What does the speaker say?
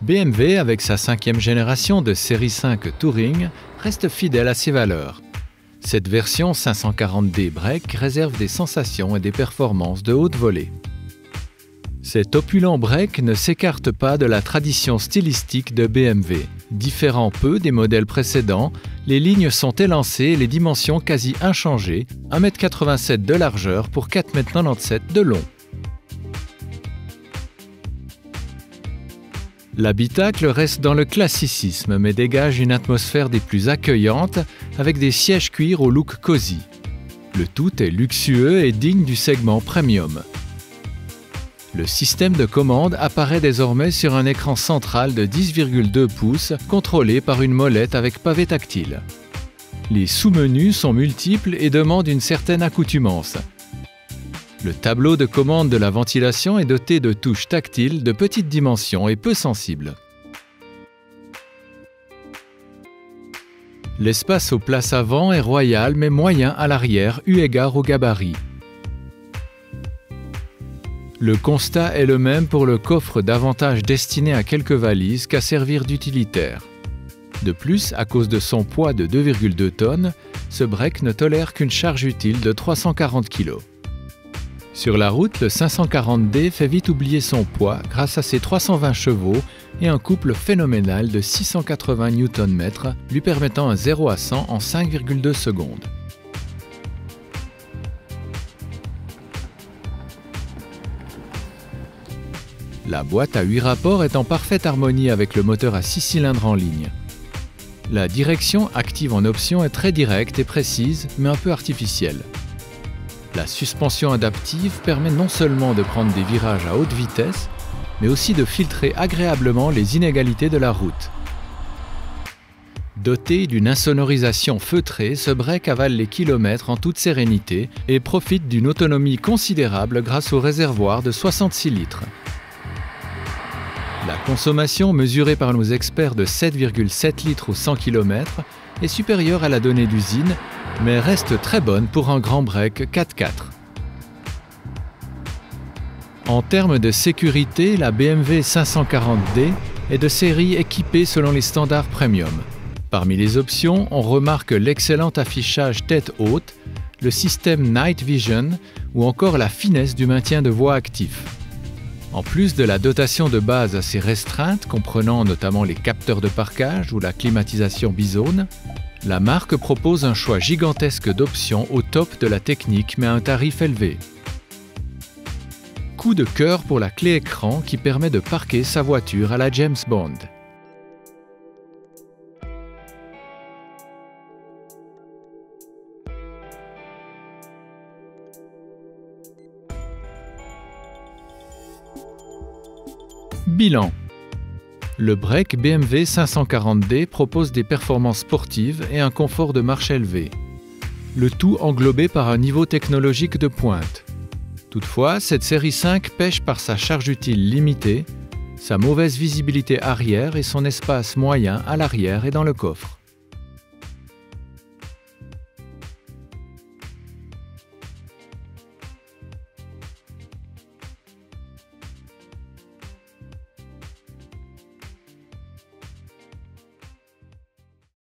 BMW, avec sa 5e génération de série 5 Touring, reste fidèle à ses valeurs. Cette version 540D Break réserve des sensations et des performances de haute volée. Cet opulent break ne s'écarte pas de la tradition stylistique de BMW. Différant peu des modèles précédents, les lignes sont élancées et les dimensions quasi inchangées, 1,87 m de largeur pour 4,97 m de long. L'habitacle reste dans le classicisme mais dégage une atmosphère des plus accueillantes avec des sièges cuir au look cosy. Le tout est luxueux et digne du segment premium. Le système de commande apparaît désormais sur un écran central de 10,2 pouces contrôlé par une molette avec pavé tactile. Les sous-menus sont multiples et demandent une certaine accoutumance. Le tableau de commande de la ventilation est doté de touches tactiles de petite dimension et peu sensibles. L'espace aux places avant est royal mais moyen à l'arrière eu égard au gabarit. Le constat est le même pour le coffre davantage destiné à quelques valises qu'à servir d'utilitaire. De plus, à cause de son poids de 2,2 tonnes, ce break ne tolère qu'une charge utile de 340 kg. Sur la route, le 540D fait vite oublier son poids grâce à ses 320 chevaux et un couple phénoménal de 680 Nm, lui permettant un 0 à 100 en 5,2 secondes. La boîte à 8 rapports est en parfaite harmonie avec le moteur à 6 cylindres en ligne. La direction active en option est très directe et précise, mais un peu artificielle. La suspension adaptive permet non seulement de prendre des virages à haute vitesse, mais aussi de filtrer agréablement les inégalités de la route. Doté d'une insonorisation feutrée, ce break avale les kilomètres en toute sérénité et profite d'une autonomie considérable grâce au réservoir de 66 litres. La consommation mesurée par nos experts de 7,7 litres au 100 km est supérieure à la donnée d'usine, mais reste très bonne pour un grand break 4x4. En termes de sécurité, la BMW 540D est de série équipée selon les standards premium. Parmi les options, on remarque l'excellent affichage tête haute, le système Night Vision ou encore la finesse du maintien de voie actif. En plus de la dotation de base assez restreinte, comprenant notamment les capteurs de parkage ou la climatisation bizone, la marque propose un choix gigantesque d'options au top de la technique mais à un tarif élevé. Coup de cœur pour la clé écran qui permet de parquer sa voiture à la James Bond. Bilan. Le break BMW 540D propose des performances sportives et un confort de marche élevé. Le tout englobé par un niveau technologique de pointe. Toutefois, cette série 5 pèche par sa charge utile limitée, sa mauvaise visibilité arrière et son espace moyen à l'arrière et dans le coffre.